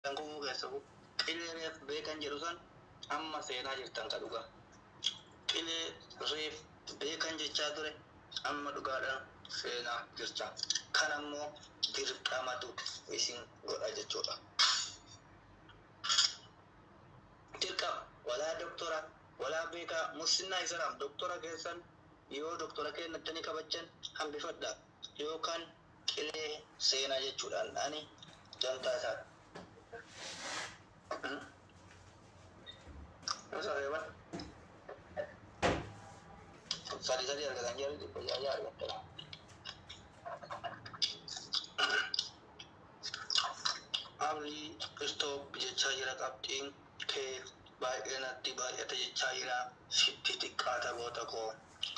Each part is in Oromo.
Tanggumu keessabu qilee reef beekan jedhu san amma seenaa jirtan ka dhugaa. Qilee reef beekan jechaa ture amma dhugaadhaan seenaa jirta. Kan ammoo dirqamatu isin godha jechuudha. Dirqama walaa doktora walaa beekaa muslinnaa isaraam doktora keessan yoo doktora keenyattanii kabachan hambifadha yookaan qilee seenaa jechuudhaan ani jantaa isaa. Sadi argatan jari di penjara argatan. Abli stop jecha jira kapting ke baay'inatti baay'ata jecha jira sitti xiqqaata goota koo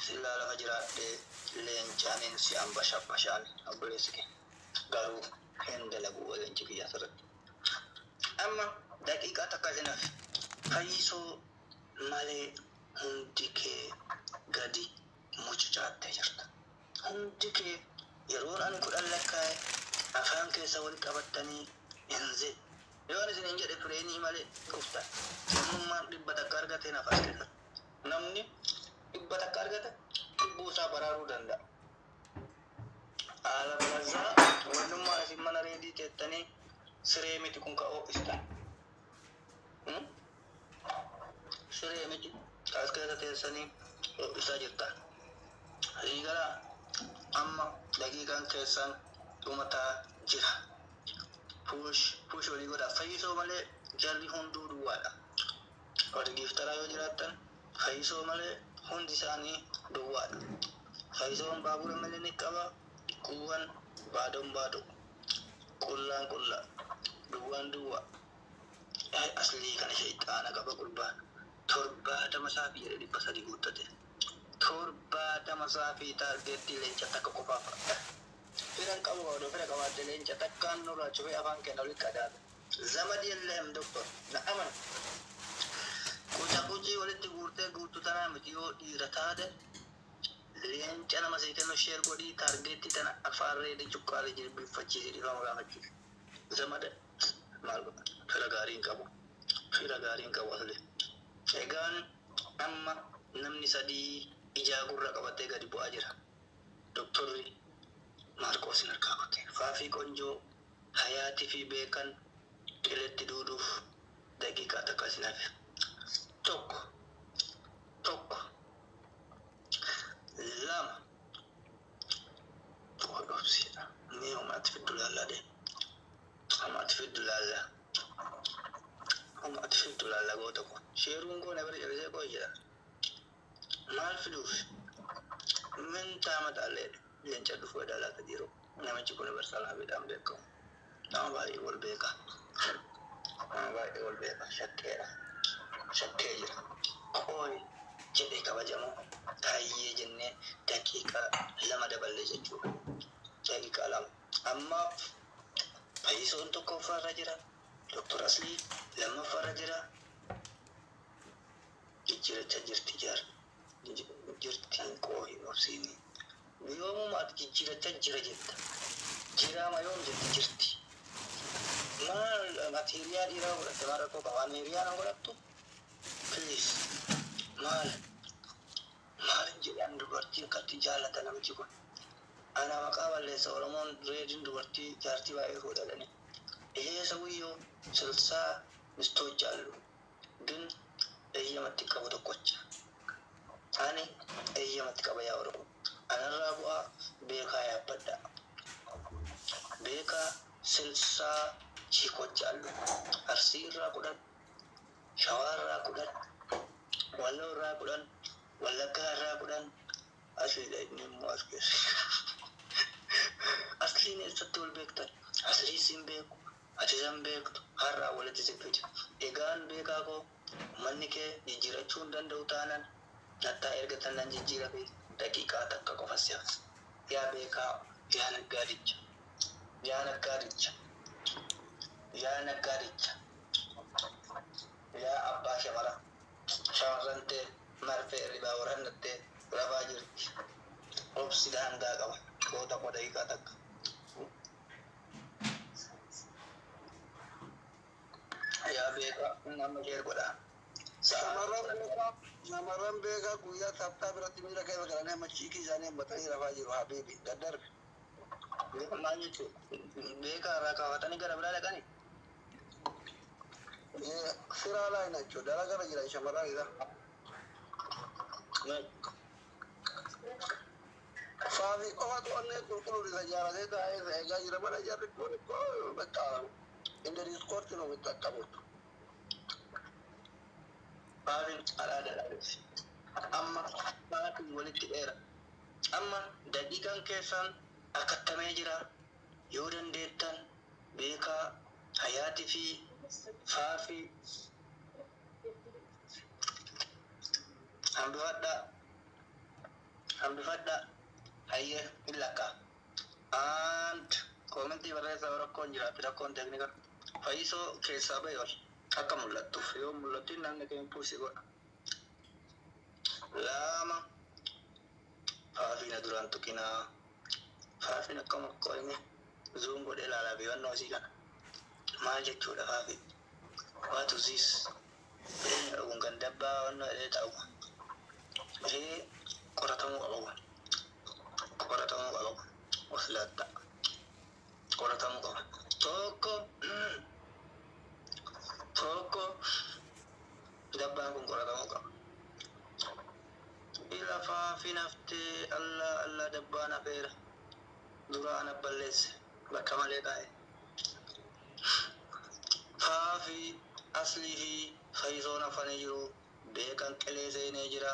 sillaa lafa jiraadhe leencaanin si ambashabashaan obboleessike garuu hin dalagu leenci kiyya asirratti. Amma daqiiqaa takka isinaaf fayyisoo malee hundi kee gadi mucucaattee jirta. Hundi kee yeroon ani kudhan lakkaa'e afaan keessa wal qabattanii hinze yoon isin hin jedhe fireenii malee dhufta. Namummaan dhibba takka argate nafas kenna. Namni dhibba takka argate dhibbuu isaa baraaruu danda'a. Haala balazaa wannummaan isin mana reedii teettanii siree miti kun ka'oo istan. Siree miti kaas keessa teessanii isaa jirta. Hiigala amma daqiiqaan keessan dhumataa jira. Push walii godha. Fayyisoo malee jarri hunduu duwwaadha. Warri giftaraa yoo jiraattan fayyisoo malee hundi isaanii duwwaadha. Fayyisoon baabura malee ni qaba. Kuuwwan baadoon baadoo. Qullaan qullaa. Duwwaan duwwaa. Aslii kana shayxaana qaba gurbaan. 70 saafii jedhe 300 guuttate. 70 saafii taargeetti leenca takka qofaaf fudhata. Firan qabu odoo fira qabaate leenca takkaan nurraa cufee afaan kenna walitti qadaada. Zamadi illeen doktor na aman. Kucii walitti guurtee guutuu tanaa miti yoo dhiira taate leenca nama sii kennu sheer godhii taargeetti tana afaan reedii cuqqaalee jilbiiffachiisee dhifama gaafachiisa. Zamada maal godha? Fira gaariin qabu. Fira gaariin qabu aslee. Egaan amma namni sadii ijaa gurra qabatee gadi bu'aa jira. Doktorri Maarqos narkaabate. Faafii qonjoo hayaatii fi beekan qiletti duuduuf daqiiqaa takka isinaaf. Tokko lama hodhobsiidha. Mee homaatti fiddu laallaa dee. Homaatti fiddu laallaa. Homaatti fiddu laallaa goota koo. Sheeruun koo na bira jabisee koo jedha. Maal fiduuf? Min taama taallee leenca dhufuu dalaata jiru. Namichi kun barsalaa beedhaan beekamu. Nama baay'ee wal beeka. Nama baay'ee wal beeka. Shakkeedha. Shakkee jira. Qooyi jedhee kabajamoo taayyee jennee daqiiqaa 2 daballee jechuudha. Daqiiqaa 2. Ammaaf fayyisoon tokkoffaarra jira. Doktor Aslii lammaffaarra jira. Jijjiiracha jirti jaar. Jirtiin qooyi obsiini. Yoomumaati jijjiiracha jira jetta. Jiraama yoom jetti jirti. Maal materiyaa dhiiraa godhatte maal rakkoo qaba? Materiyaa nan godhattu? Please. Maal jedhan dubartii akkatti jaallata namichi kun. Ana maqaa balleessa Oromoon reediin dubartii jaartii baay'ee fuudhadhani. Sawiyyoo silsaa mistoo jaallu. ግን eeyyamatti qabu tokkocha. Ani eeyyamatti qaba yaa Oromoo. Anarraa bu'aa beekaa yaabbadha. Beekaa silsaa chiikoo jaallu. Arsii irraa 10, Shawaa irraa 10, Walloo irraa 10, Wallaggaa irraa 10, Asliidha inni immoo as keessa. Asliin eessatti wal beektan? Aslii siin beeku, ati san beektu, har'aa walitti sibbiti. Egaan beekaa koo manni kee jijjiirachuu hin danda'u taanaan nattaa ergatan nan jijjiira fi daqiiqaa takka qofa si'aas. Yaa beekaa, yaa naggaadicha, yaa naggaadicha, yaa naggaadicha, yaa abbaa shamara, shamarran ta'e marfee ribaa waraannattee rabaa jirti. Obsi daangaa qaba. Goota koo daqiiqaa takka. beeka nama jeer godha. Shamarran beekaa guyyaa taphtaa biratti miila keessa galanii amma ciikii isaanii hammatanii rafaa jiru habiibi daddarbe. Maal jechuun beekaa irraa kaafatanii gara biraa dhaqanii. Siraa laayina jechuudha dalagaa jira shamarran isaa. Faafi qofatu onnee qulqulluu isa jaalatee taa'ee eegaa jira mana jarri kun bakka inni diskoortii nu qaqqabutu. Faafin alaadaadhaanis amma faafiin walitti dheera. Amma daqiiqaan keessan akkattamee jira yoo dandeettan beekaa hayaatii fi faafii hambifadhaa hayyee hin lakkaa. And koomentii barreessaa rakkoon jiraatti rakkoon teeknika fayyisoo keessaa bahee ol akka mul'attuuf yoo mul'attu namni keenya puusii godha. Lama faafina duraan tuqinaa faafin akkama qo'ine zuun godhee ilaalaa beewannoo isii kana maal jechuudha faafin waatu siis jireenya dhabuun kan dabbaa wannoo edee ta'u ishee qoratamuu qabu of laatta qoratamuu qaba tokko dabbaan kun qoratamuu qaba. Ila faafin haftee Allah dabbaan hafeera duraan abballeesse bakka malee taa'e. Faafi aslii fi fayyisoon hafanii jiru beekan qilee seenee jira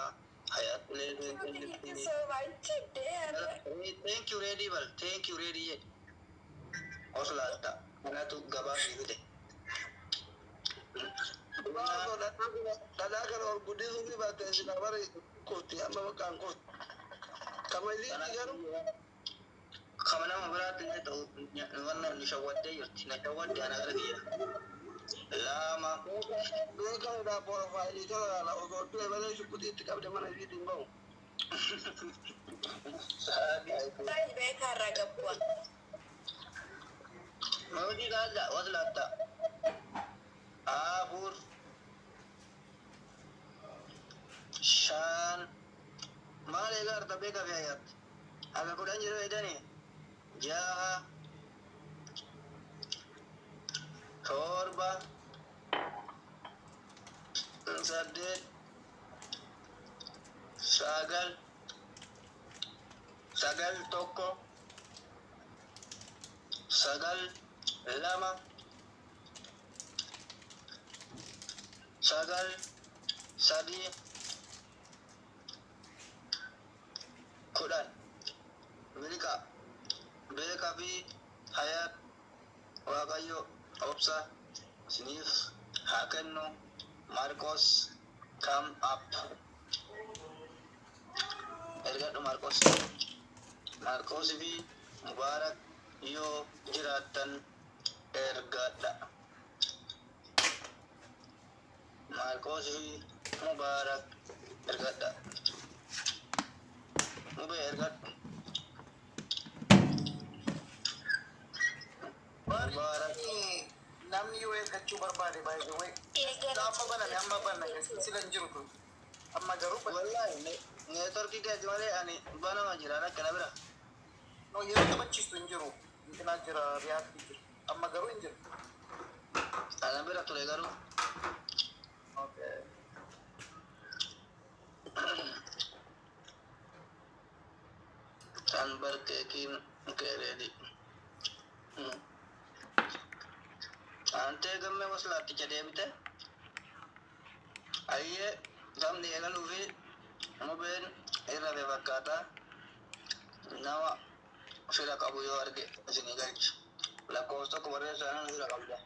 hayaat qilee seenee. Thank you ready bal thank you ready jedhe os laatta kanatu gabaa fi fide. Dhadhaa kana ol guddisuu fi baatee isin bara kurti amma bakkaan kurti. Kamalii garuu. Kama nama biraatti illee ta'u wannan nu shawwaddee jirti na shawwadde ana gara biyya. Lama beekamudha porofaayilii tola laala osoo du'e malee shukkutiitti qabde mana isiitiin bahu. Beekaa irraa gabbu'a. Mawdii gaazaa was laatta. Afur shan maal egaa arta beekaa fi hayyaatti akka kudhan jiru edanii jaha torba saddeet sagal tokko sagal lama sagal sadii kudhan beekaa fi hayaat waaqayyo obsa isiniif haa kennu. Marcos come up ergadhu Marcos fi Mubarak yoo jiraattan ergadha. Marcos fi Mubarak ergadha. Mube ergadhu. Mubarak namni yoo eeggachuu barbaade baay'ee wayi. Amma baname amma baname silan jiru kun amma garuu wallahi neetworkii keessa malee ani banama jira akkana bira. No yeroo taphachiistu hin jiru intinaa jira riyaatti jiru amma garuu hin jiru. Ana bira ture garuu. Okay. Kan barkeekiin keereedi. Antee gammee waslaatticha deebite. Ayyee gamni eegaluu fi mubeen irra be fakkaata nama fira qabu yoo arge isinii galchu lakkoofsa tokko barreessaa fira qabda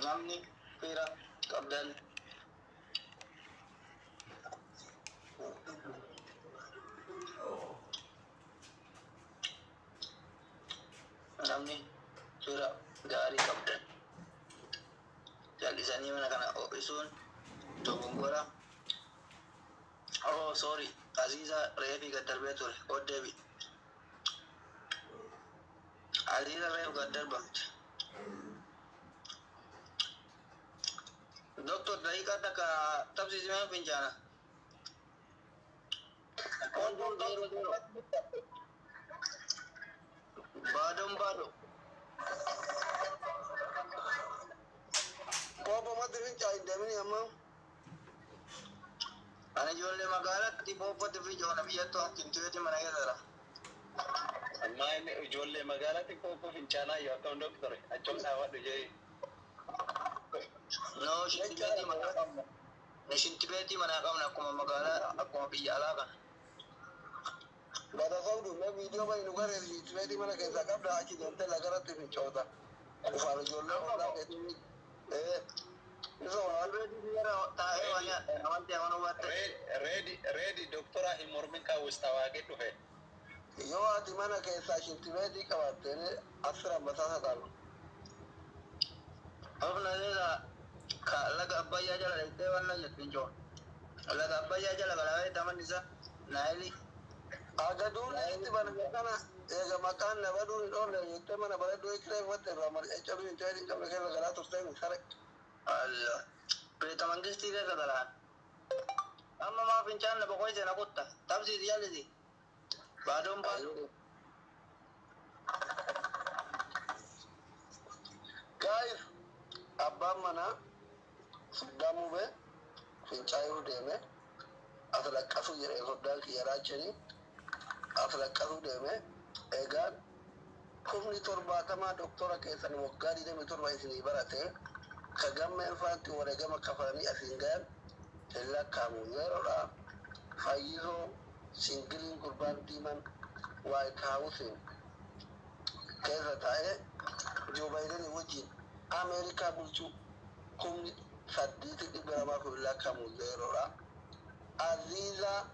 namni fira qabdan namni fira gaarii qabdan jallisanii mana kana ho'isuun dogongora. Oh sorry Aziza reefi gad darbee ture oddeebi Aziza reefi gad darbamte دكتور دقيقة تك تبسي زمان فنجانا بادو Bobo mati finca indemni amma. أنا جولي مقالة تبوب في جونا بيتو كنتوتي من أجل ما إن جولي مقالة تبوب فنجانا يوتون دكتور أجولنا وادو جاي نو شنتبيتي من أقامنا نشنتبيتي من أقامنا أكما مقالة أكما بيجالا Bada saudu na video bai nu gare ji tibedi mana ke zakab da aki donte la garate fin chota. Ku faru jolle wala ke tu niso wala ready doctora himorminka wistawage duhe yo ati mana ke sa shin tibedi ka watene asra basasa dalu. أبنا لذا لقى أبايا جل ليتي وانا يتنجو لقى أبايا جل قلعي تمن نسا نايلي Agadun iti bana kana ega makan na badu ni ole yete mana bala do ikre wate ramar e chalu ni tayri kam ke gala to stay sare. الله بريتا منجز تيجا كدلان أما ما فينشان نبغوي زنا كوتا تبزي ديالي دي بعدهم بعد Guys, abba mana damu be finchayu deme asala kafu yere hodal ki yaracheni asala kafu deme egan kumni torbatama doktora kesan wogari deme torba isini barate kagamme fanti wala gama kafarani asingan illa kamu yero fayizo singilin kurban diman white house kesa tae Joe Biden wajin America bulchu kumni saditi ibrama ko illa kamu zero ra aziza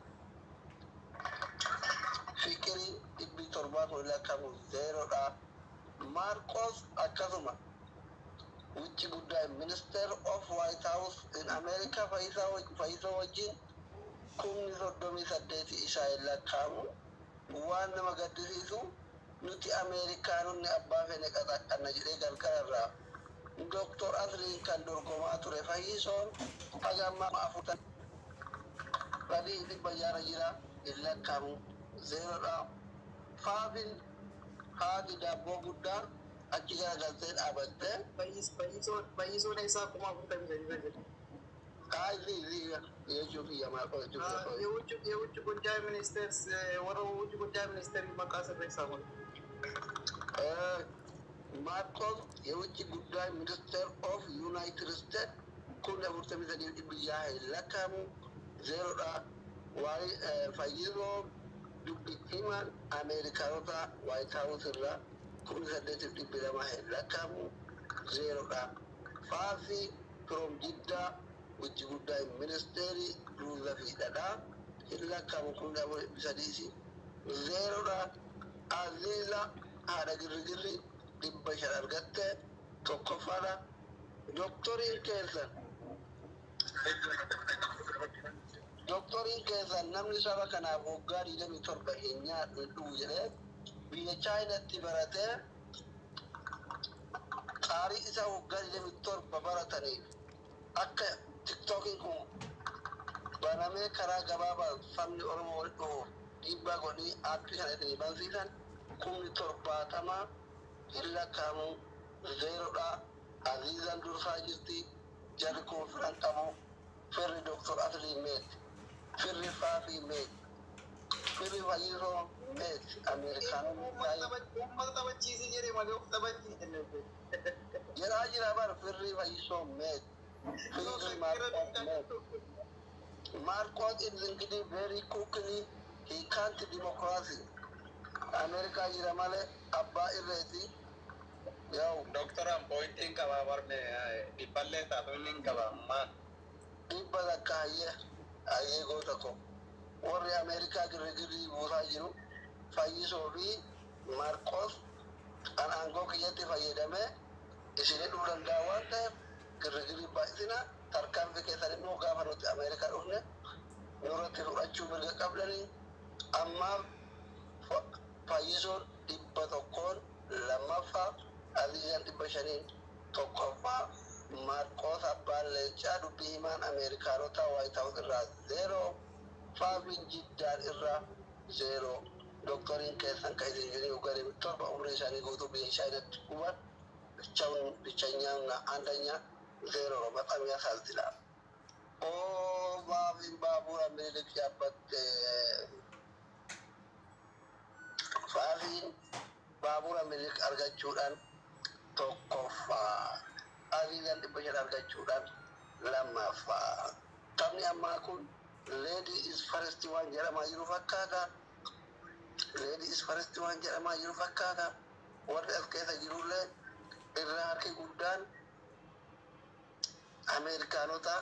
fikiri ibbi torba ko illa kamu zero ra Marcos Akazuma which would Minister of White House in America Faisa wajin kumni sodomi sadeti isa illa kamu wana magadisisu nuti Amerikanun ne abba fene kata kanna jide galkararra Dr. Azrin kan dorgoma ture fayison agamma maafutan radi di bayara jira illa kamu zero da fabin hadi da bogudda akigara galten abatte payiso ne sa kuma kuta mi zai kazi ya jufi ya ma ko jufi يوجد كونجاي مينسترز ورا وجود كونجاي مينستر مقاصد رئيسهم Marcos يوجد كونجاي Minister of United States كنا مرتبطين بالجاه لكم زيرو واي فايزو دبيتيمان أمريكا وايت هاوس لا كنا سديت بلا ما لكم زيرو فافي from Jeddah which would die ministry rules of Ida illa kam kunda bisadisi zero da azila hada girgiri dibba sharar gatte tokko fara doctorin kesan namni saba kana boggari da mi torba enya du jere biya China tibarate qari isa boggari da mi torba baratani akka TikTokin kun baname kara gababa famni oromo do dibba goni appi kana de bansitan kumni torbatama illa kamu zero da azizan durfa jirti jari ko fran kamu ferri doctor atli met ferri fafi met ferri wayiro met americano مرتبة چیزی جري مالي مرتبة jira bar ferri wayiso met Marcos is linked very quickly. He can't democracy. America is a male abba irreti. Yo, doctor am pointing kaba warne ipalle tabunin kaba man dibba da kaye aye go tako. Ore America gregiri bosa jiru. Fayiso bi Marcos an ango kiyati fayedame. Isine duran dawante gregiri baisina tarkan ke sare no gafarot America runne. Nurati ruachu berga kablani amma fayiso dibba tokkon lamafa aliyan dibba shanin tokkofa Maarqoos abbaan leencaa dubbii himaan Ameerikaanota Waayit Haawus irraa 0 Faafiin Jiddaan irraa 0 doktoriin keessan kan isin jiru garee torba umrii isaanii guutuu biyya isaaniitti guban ብቸኛውና አንደኛ 0 ነው። በጣም ያሳዝናል። ኦ ባቢን ባቡር ምኒልክ ያበት ፋፊን ባቡር ምኒልክ አርጋችሁዳን ቶኮፋ አዚዛን ድበሸን አርጋችሁዳን ለማፋ ታምኒ አማኩን ሌዲ ኢዝ ፈርስት ዋን ጀረማ ይሩ ፈካታ ሌዲ ኢዝ ፈርስት ዋን ጀረማ ይሩ ፈካታ ወርደ እስከተ ጅሩለ irraa harki guddaan Ameerikaanota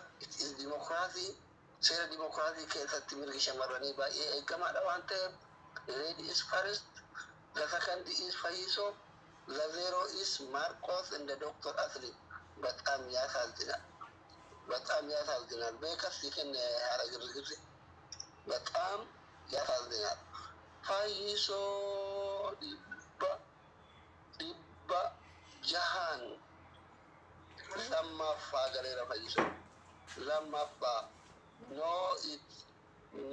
dimokiraasii seera dimokiraasii keessatti mirgi shamarranii baay'ee eegamaadha waan ta'eef lady is first, the second is Fayyiso, the 0 is Marcos and the Dr. Asli. በጣም ያሳዝናል። በጣም ያሳዝናል። በከፍተኛ ያረግርግር በጣም ያሳዝናል። ፋይሶ ዲባ jahan lammaffaa galeera Fayyiso lammaffaa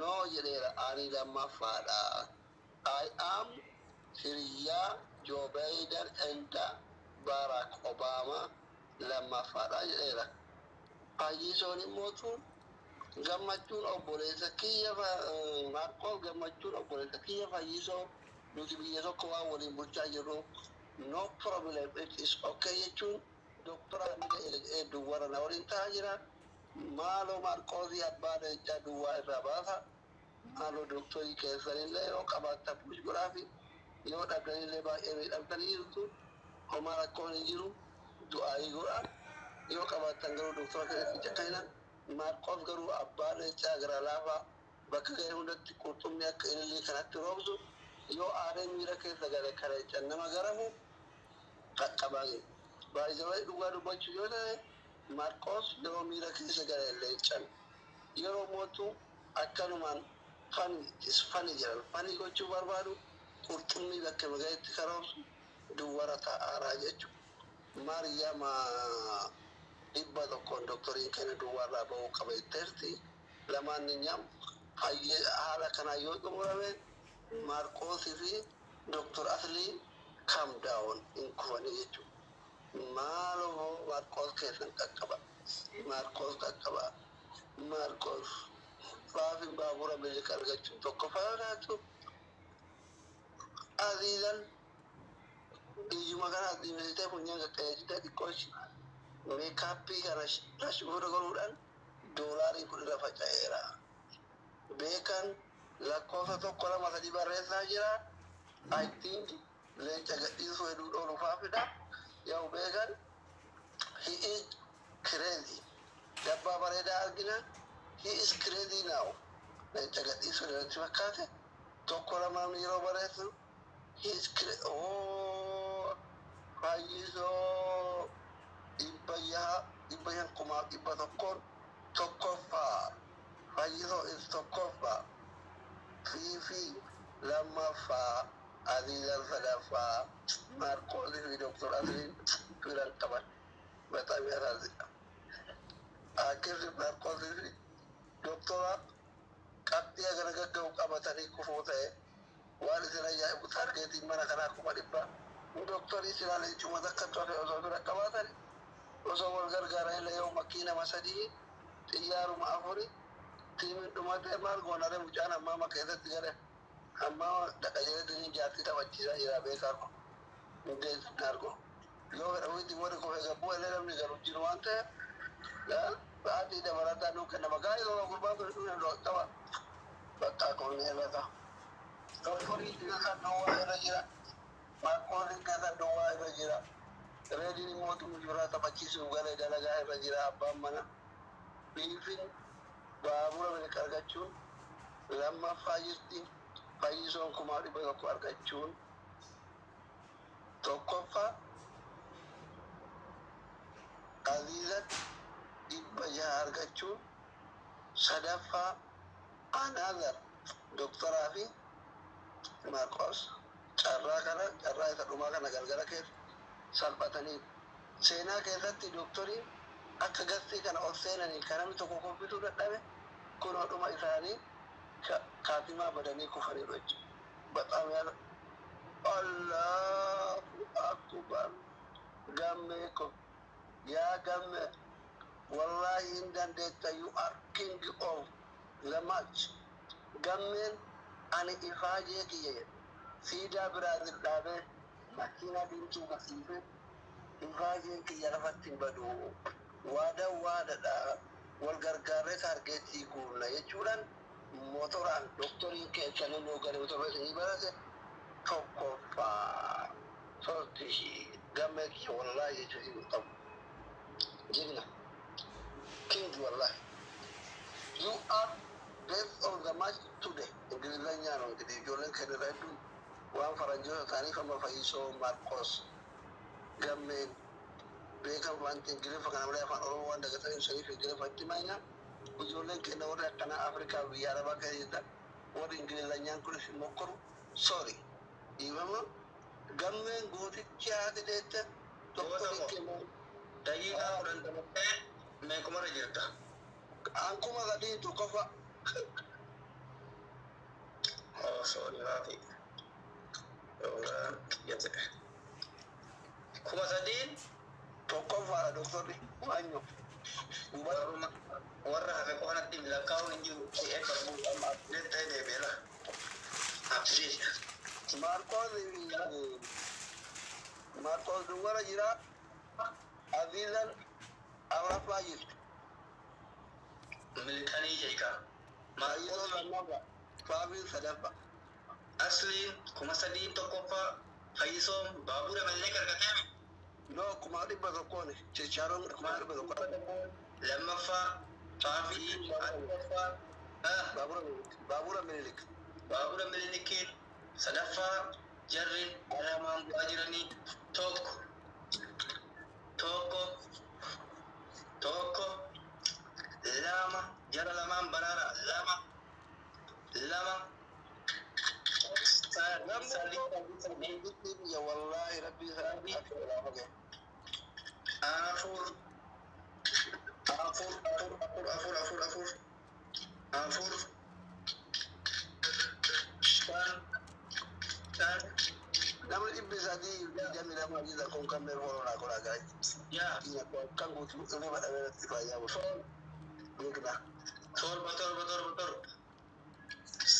no jedheera ani lammaffaadha. I am hiriyaa Joe Biden and Barack Obama lammaffaadha jedheera. Fayyisoon immoo gammachuun obboleessa kiyya Marqoos gammachuun obboleessa kiyya Fayyisoo nuti biyya tokko waan waliin bulchaa jirru no problem, it is okay jechuun doktora duwwara na waliin ta'aa jira. Maaloo Marqoosii abbaa leencaa duwwaa irraa baasa. Maaloo doktorii keessanillee yoo qabaattan push godhaafi yoo dhabdanillee baay'ee miidhamtanii jirtu homaa rakkoon hin jiru du'aayii godhaa. Yoo qabaattan garuu doktora keessatti cakkanina. Marqoos garuu abbaa leencaa gara laafaa bakka ga'e hundatti qurxummii akka ilillii kanatti roobsu yoo aadaan miira keessa gale kana jecha nama garamu qaqqabaa baay'ee dhugaa dubbachuu yoo ta'e Marqoos yeroo miira keessa gale leencan yeroo mootu akkanumaan fani jiran fani gochuu barbaadu qurxummii bakka magaatti karoomsu duwwara ta'aaraa jechuudha. Maariyaama dhibba tokkoon doktoriin kenna duwwarraa bahuu qaba jetteerti. Lamaan nyam haala kanaa yoo xumurame Marqoosii fi Dr. Asli calm down in kufanii jechuudha. Maaloo Marqoos keessan qaqqaba. Marqoos qaqqaba. Marqoos Faafin baabura Ameerika argachuun tokko fayyadaatu. Aziizan iyyuma kana diimitee funyaan qaqqabeessitee xiqqooshi. Meekaappii kana rashgoota godhuudhaan doolaarii 10 faca'eera. Beekan lakkoofsa 1 2 3 barreessaa jira. I think leenca gadhiisuu heduu dhoolufaafidha. Yoo beekan he is crazy. Dabbaa bareedaa argina. He is crazy now. Leenca gadhiisuu irratti fakkaate 1 2 yeroo barreessu he is crazy. Oh Fayyisoo dhibba kumaaf 100 tokkoffaa. Fayyisoo is tokkoffaa. Fiifi lammaffaa. Aziizan sadaffaa. Marqoosii fi Dr. Asliin firan qaban. Bataam yasaasudha. Akkirri Marqoosii fi doktora qabxii agana gagga'u qabatanii kufuu ta'e waan isin ajaa'ibu taargeetiin mana kanaa 100 doktorii silaalee cumata akka tofe osoo bira qabaatani osoo wal gargaaran illee yoo makkii nama 3 xiyyaaruma 4 tiimiin dhumatee maal goonare mucaan ammaa keessatti gale ammaa dhaqajeetiin jaartii taphachiisaa jira beekaa kun hundeessin argo yoo fedha wiiti warri kofee gabbuu illee namni galu jiru waan ta'eef ba'aatii dabalataa nuu kenna maqaa yeroo gurbaa ture dhufne loo qaba bakka koonni irrata doktorii kan dhoowwaa irra jira Marqoosiin keessa dhoowwaa irra jira reediin immoo xumuraa taphachiisuuf galee dalagaa irra jira abbaan mana biifin baabura Ameerika argachuun lammaffaa jirti. Fayyisoon 100,000 argachuun tokkoffaa. Aziizan 600 argachuun sadaffaa. Another doktoraa fi Marqoos carraa isa dhumaa kana galgala keessa salphatanii seenaa keessatti doktoriin akka gastii kana ol seenanii kan namni tokko koffituu dadhabe kunoo dhuma isaanii kaatimaa badanii kufanii jechuudha. Baxaam yaala Allahu akbar gammee ko yaa gammee wallahi hin dandeetta you are king of the match gammeen ani ifaajee kiyya siidaa biraazil dhaabee makiinaa diimtuu barsiisee ifaajeen kiyya lafatti hin badu waadadha wal gargaarree taargeetii guurna jechuudhaan motoraan doktoriin keessanii nuu gale motora isinii barate tokkoffaa sorti gammee kiyya wallahi jechuun hin qabu jigna king wallahi you are best of the match today ingilizanyaan ongitii ijoolleen kennerra hedduu waan faranjoota isaanii fama fayyisoo Marcos gammeen beekan wanti ingiliffa kana malee afaan oromoo waan dagatanii saniif ingiliffa itti maayina ijoolleen kenna warri akkanaa afrikaa biyya arabaa keessa jirtan warri ingilizanyaan kunis hin mokkoru sorry dhiifama gammeen gootichi haati deette tokko kenna daqiiqaa 10 dabalatee meeqamarra jirta ankuma gadiitu qofa sorry maafi kuma sadiin tokkoffaadha doktorri waanyo warra hafe qofanatti lakkaa'uun hin jiru si'ee barbuu amma abdiin ta'e deebi'eera abdiin Marcos duwwara jira Azizan Arafa jirti milkanii jeekaa Maayiloo lammaffaa Faabil sadaffaa asliin kuma sadiin tokkoffaa fayyisoon baabura mallee gargateeme no kuma dhibba tokkoon chichaaroon kuma dhibba tokkoon lammaffaa faafii arfaffaa baabura minilik milikiin sadaffaa jarri alamaan bu'aa jiranii tokko lama jara lamaan baraara lama ya wallahi rabbi sa'adi afur nama dhibbi sadii jamii lama jira kun kan mee hoolaa koraa gaa'e yaa kan guutuu dhibee badhamee irratti fayyaa bulu beekna torba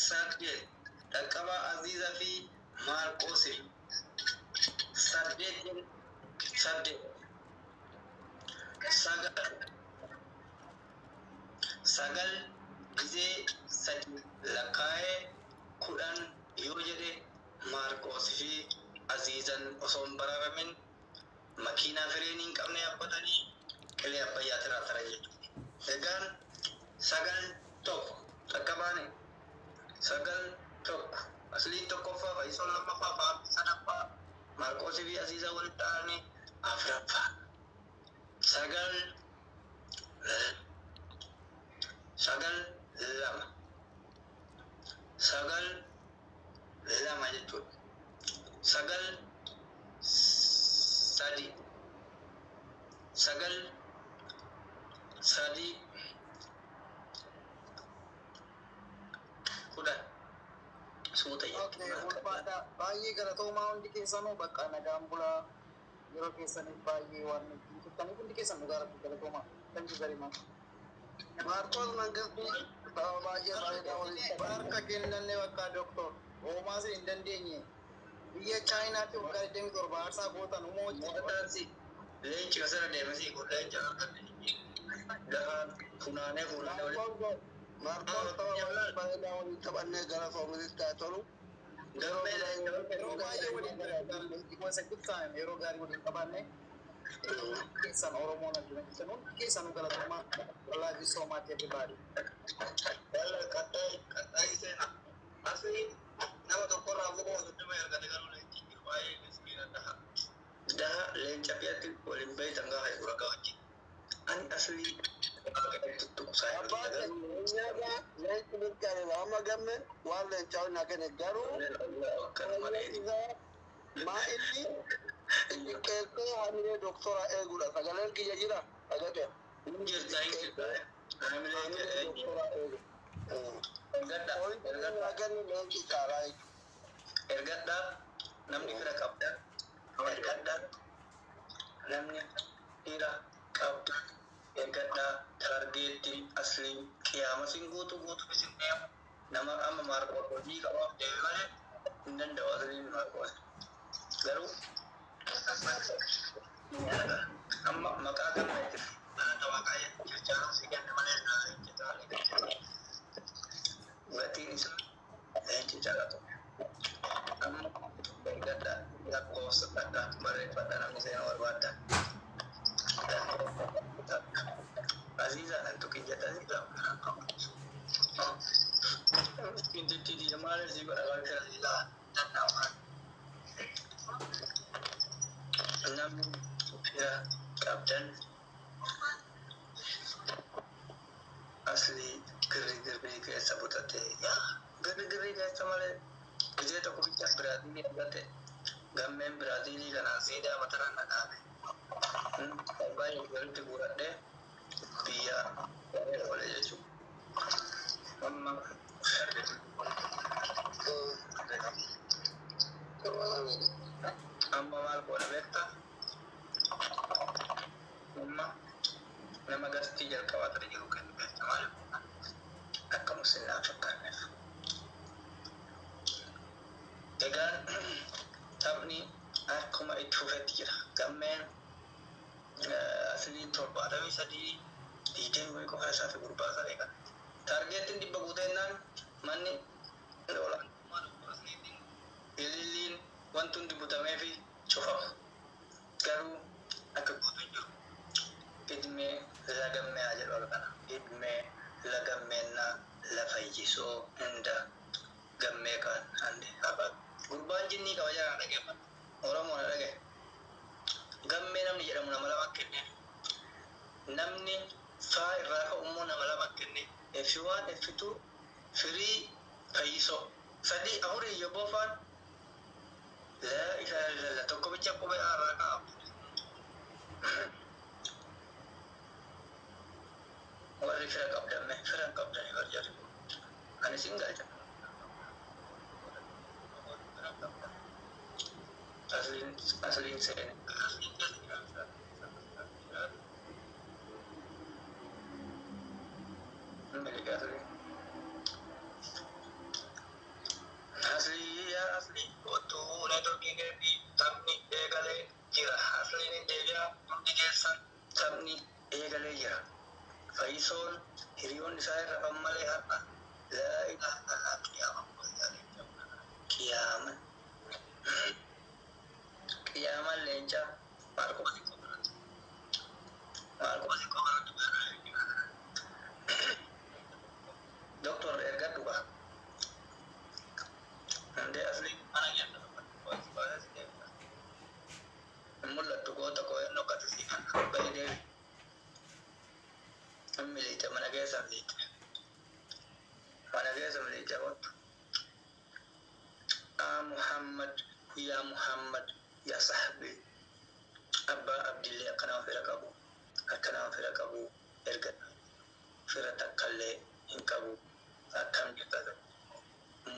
saddeet dhaqqabaa Aziizaa fi Maarqosi saddeet sagal gizee sadi lakkaa'ee 10 yoo jedhe Maarqosi fi Aziizan osoo hin baraaramin makiinaa fireenii hin qabne yaabbatanii qilee abbayyaa tiraatara jechuudha. Egaan sagal tokko dhaqqabaane sagal tokko aslii tokkoffaa fayyisoon lammaffaa faafi sadaffaa Maarqosi fi Aziizaa walitti ta'anii afuraffaa sagal lama jechuudha. Sagal sadi kudhan suuta ulfaadha baay'ee galatoomaa hundi keessanuu bakka nagaan bulaa yeroo keessaniif baay'ee waan nuti turtaniif hundi keessan dhugaa rabbi galatoomaa thank you very much. Marcos mangistuu baay'ee baay'ee waliin harka kennanne bakka doktor hoomaas hin dandeenye biyya chaayinaatti waggaa 27 aarsaa gootan umoo hojjetansi leenci kasara deemasi leenci lafa funaanee waliin Marcos baay'ee waliin taphannee gara foomilitti haa tolu yeroo baay'ee waliin taphannee yeroo gaarii waliin qabaanne keessan Oromoon adduna keessan hundi keessanuu galatoomaa wallaahi soomaatti everybody. Qaxxaayi seena asii nama tokkorraa fuudhuu gudduma ergate garuu leenci baay'ee miskiina daha leenca biyyaatti waliin beeytan gaafa eegura gaa wajjin ani asii leenci milkaa'e amma gamme waan leencaa naa kenne garuu maa inni qeessee hamilee doktora eegudha sagaleen kiyya jira sagate Injirta injirta. Namni ergadha namni fira qabda ergadha namni dhiira qabda ergadha targeetti asli qiyaama sin guutu isin deemu nama amma maarqoo hojii qabaaf deeme malee hin danda'u asliin maarqoo garuu amma maqaa kana itti anata waaqaa jechaa si kenna malee gatiin isaa leenci jaalatu amma ergadha lakkoofsa dhadha barreeffadha namni seenaa barbaadda aziizaan an tukiyyata aziizaan intitti diimaale si godha bakka aziizaa danda'amaa namni fira qabdan asli girri keessa butate girri keessa malee ijee tokko bicha Biraazilii argate gammeen Biraazilii kanaan siidaa mataraan dhadhaabe baay'ee walitti guuradhee biyya oole jechuudha amma maal godha beekta amma nama gastii jalqabaa ture jiru kennu beekta maal akka musliimaa fakkaanneef egaan taphni akkuma itti fufetti jira gammeen asliin 73 diidee qofa isaati gurbaa saree kan taargeettiin dhibba guuteennaan manni olaantummaan asliitiin ililliin wanti hundi butamee fi cufama garuu akka guutuu jiru idmee lagammee haa jedhu kana idmee lagammeenna lafayyisoo hunda gammee kan hande haba gurbaan jinnii qaba jara dhageeffatu oromoo na dhage gammee namni jedhamu nama lama kenne namni faa irraa ka'ummoo nama lama kenne efi waan efitu firii fayyisoo sadii afurii yobboo faan laa ilaaha illallah tokko bicha qubee irraa ka'amu warri fira qabdanne fira qabdanii barjaa ani sin galcha asliin seene asli ottuu neetworkii keetii taphni eegalee jira asliin hin deebi'a hundi keessan taphni eegalee jira fayyisoon hiriyoon isaa irra fan malee har'a laa ilaaha illallaa qiyaama qiyaamaan leencaa maal qubasi qofaatu doktor ergadhu qaba andee asli ana jenna mul'attu goota koo hin nokkatu si kan bahi deebi miliite mana keessa miliite wattu muhammad ya sahabi abba abdillee akkanaan fira qabu erga fira takkallee hin qabu akkam jettata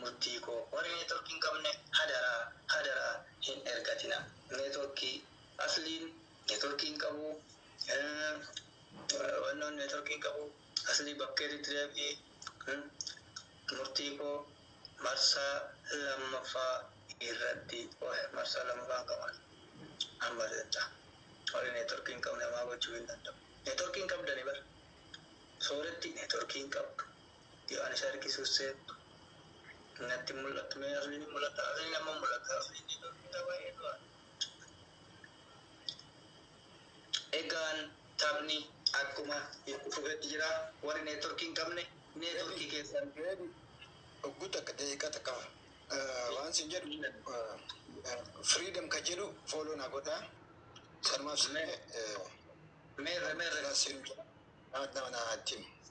murtii koo warri neetworkii hin qabne hadaraa hin ergatina neetworkii asliin neetworkii hin qabu wannoon neetworkii hin qabu aslii bakkeetitti deebi'ee murtii koo marsaa lammaffaa irratti marsaa lammaffaa qaban amma jetta warri neetworkii hin qabne maa gochuu hin danda'u neetworkii hin qabdani bara sooretti neetworkii hin qabdu yoo ani isa harkisuus seettu natti mul'attu mee asliin mul'ata asliin amma mul'ata asliin neetworkii ta'ee du'a egaan taphni akkuma fufetti jira warri neetworkii hin qabne neetworkii keessan Ogguuta akka daqiiqaa takka waan sin jedhu freedom ka jedhu fooloo na godhaa sanumaaf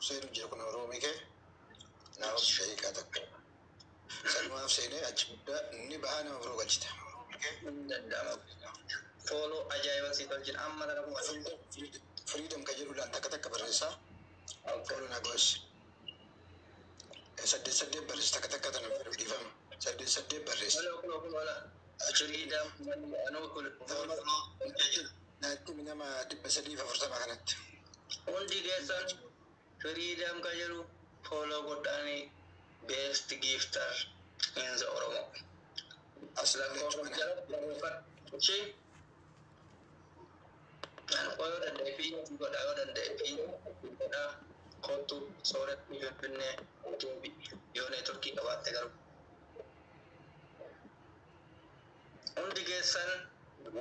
seenu jira kun oroomii kee naaf daqiiqaa takka sanumaaf seenee achi guddaa inni bahaa nama biroo galchita fooloo ajaa'iba si tolchin amma freedom ka jedhu laan takka takka isa follow na gosh sadde barris takka tan fedhu difam sadde barris wala freedom anu kul naatti minama dibba sadii fa furtama kanatti hundi keessan freedom ka jedhu follow godhaani best gifter in the Oromo aslan Oke, dan koyo dan devi juga dayo dan devi da kotu sore pinne devi yone turki awate garu undi gesan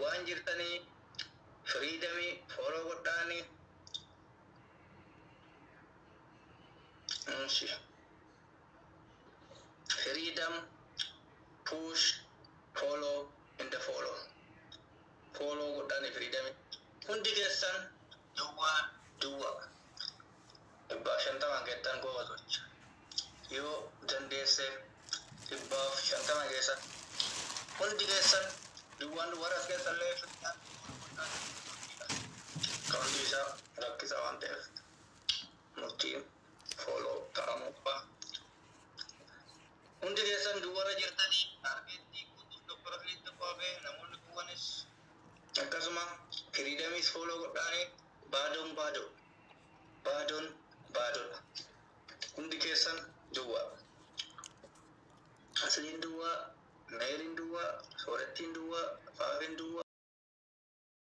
wanjir tani freedomi follow godani freedom push follow in the follow godani freedom hundi gesan dua ibba shantama getan go watoch yo dandese ibba shantama gesan hundi gesan duwan waras gesan le kondisa rakkisa wante muti follow taramupa hundi gesan duwara jirtani argenti kutu doktor litu pabe namun kuwanis akkasuma freedom is follow godhaani baadon hundi keessan duwwa asliin duwwa meerin duwwa soorettiin duwwa faafin duwwa